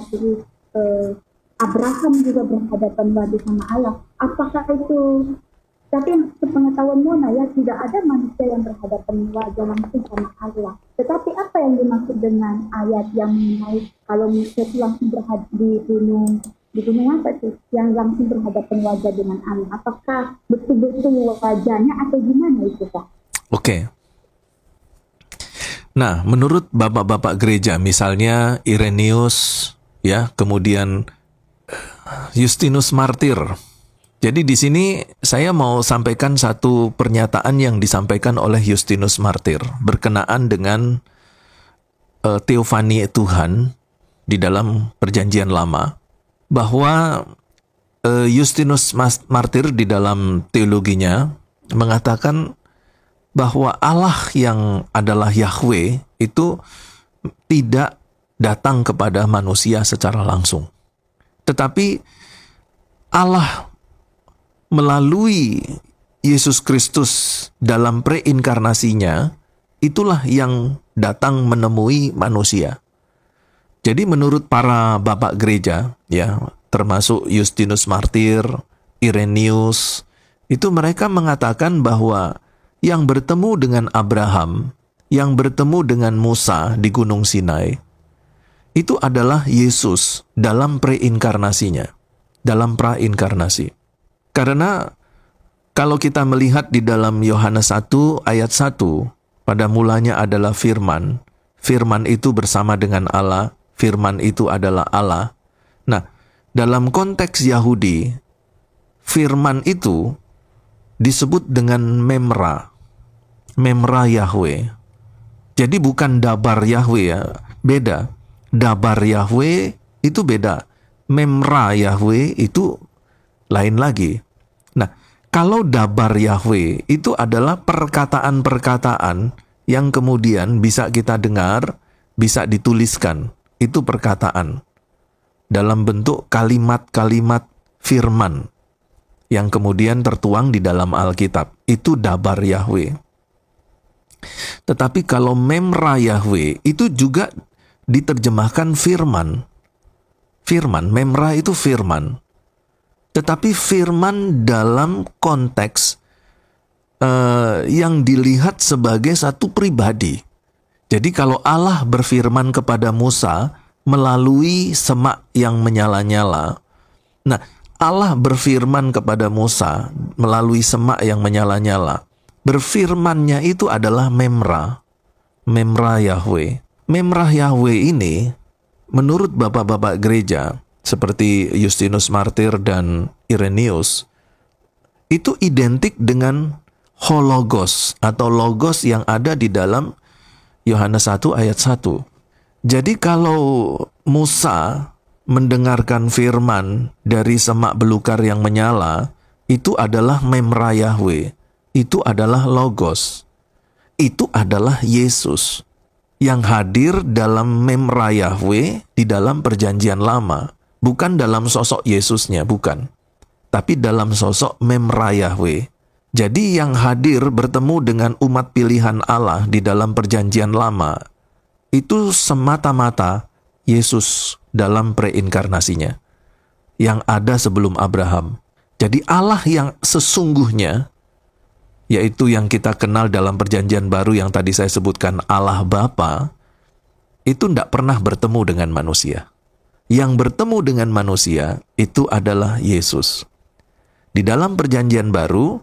berarti Abraham juga berhadapan wajah sama Allah. Apakah itu? Tapi sepengetahuan Mona ya, tidak ada manusia yang berhadapan wajah langsung sama Allah. Tetapi apa yang dimaksud dengan ayat yang mengenai kalau manusia itu langsung di gunung apa itu yang langsung berhadapan wajah dengan Allah? Apakah betul-betul wajahnya atau gimana itu, Pak? Oke. Nah, menurut bapak-bapak gereja, misalnya Irenaeus, ya, kemudian Justinus Martir. Jadi di sini saya mau sampaikan satu pernyataan yang disampaikan oleh Justinus Martir berkenaan dengan teofani Tuhan di dalam Perjanjian Lama, bahwa Justinus Martir di dalam teologinya mengatakan bahwa Allah yang adalah Yahweh itu tidak datang kepada manusia secara langsung. Tetapi Allah melalui Yesus Kristus dalam preinkarnasinya, itulah yang datang menemui manusia. Jadi menurut para bapak gereja, ya, termasuk Justinus Martir, Irenaeus, itu mereka mengatakan bahwa yang bertemu dengan Abraham, yang bertemu dengan Musa di Gunung Sinai, itu adalah Yesus dalam preinkarnasinya, dalam prainkarnasi. Karena kalau kita melihat di dalam Yohanes 1 ayat 1, pada mulanya adalah firman, firman itu bersama dengan Allah, firman itu adalah Allah. Nah, dalam konteks Yahudi, firman itu disebut dengan Memra Yahweh. Jadi bukan Dabar Yahweh ya, beda. Dabar Yahweh itu beda. Memra Yahweh itu lain lagi. Nah, kalau Dabar Yahweh itu adalah perkataan-perkataan yang kemudian bisa kita dengar, bisa dituliskan. Itu perkataan dalam bentuk kalimat-kalimat firman yang kemudian tertuang di dalam Alkitab. Itu Dabar Yahweh. Tetapi kalau Memra Yahweh itu juga diterjemahkan firman. Firman, Memra itu firman. Tetapi firman dalam konteks yang dilihat sebagai satu pribadi. Jadi kalau Allah berfirman kepada Musa melalui semak yang menyala-nyala. Nah, Allah berfirman kepada Musa melalui semak yang menyala-nyala. Berfirmannya itu adalah Memra Yahweh. Memra Yahweh ini menurut bapak-bapak gereja seperti Justinus Martir dan Irenaeus itu identik dengan hologos atau logos yang ada di dalam Yohanes 1 ayat 1. Jadi kalau Musa mendengarkan firman dari semak belukar yang menyala, itu adalah Memra Yahweh. Itu adalah logos. Itu adalah Yesus yang hadir dalam Memra Yahweh di dalam Perjanjian Lama. Bukan dalam sosok Yesusnya, bukan. Tapi dalam sosok Memra Yahweh. Jadi yang hadir bertemu dengan umat pilihan Allah di dalam Perjanjian Lama, itu semata-mata Yesus dalam preinkarnasinya, yang ada sebelum Abraham. Jadi Allah yang sesungguhnya, yaitu yang kita kenal dalam Perjanjian Baru yang tadi saya sebutkan, Allah Bapa, itu tidak pernah bertemu dengan manusia. Yang bertemu dengan manusia itu adalah Yesus. Di dalam Perjanjian Baru,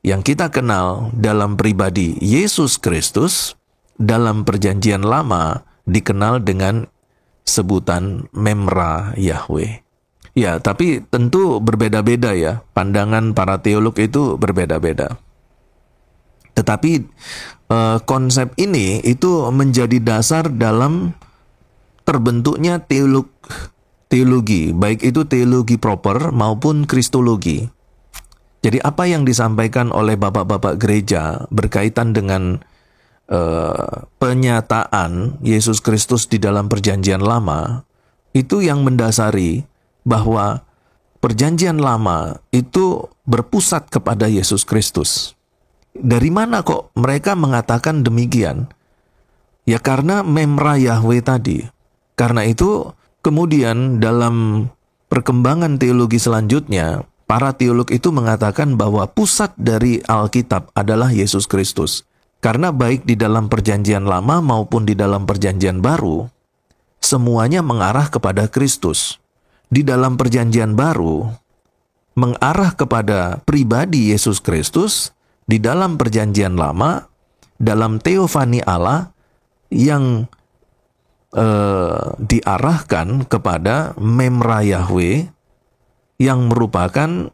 yang kita kenal dalam pribadi Yesus Kristus, dalam Perjanjian Lama dikenal dengan sebutan Memra Yahweh. Ya, tapi tentu berbeda-beda ya. Pandangan para teolog itu berbeda-beda. Tetapi konsep ini itu menjadi dasar dalam terbentuknya teologi, baik itu teologi proper maupun kristologi. Jadi apa yang disampaikan oleh bapak-bapak gereja berkaitan dengan penyataan Yesus Kristus di dalam Perjanjian Lama, itu yang mendasari bahwa Perjanjian Lama itu berpusat kepada Yesus Kristus. Dari mana kok mereka mengatakan demikian? Ya karena Memra Yahweh tadi. Karena itu Kemudian dalam perkembangan teologi selanjutnya, para teolog itu mengatakan bahwa pusat dari Alkitab adalah Yesus Kristus. Karena baik di dalam perjanjian lama maupun di dalam perjanjian baru, semuanya mengarah kepada Kristus. Di dalam perjanjian baru, mengarah kepada pribadi Yesus Kristus. Di dalam perjanjian lama, dalam teofani Allah yang diarahkan kepada Memra Yahweh, yang merupakan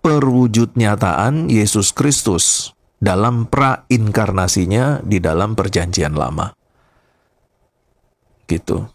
perwujud nyataan Yesus Kristus dalam prainkarnasinya di dalam perjanjian lama. Gitu.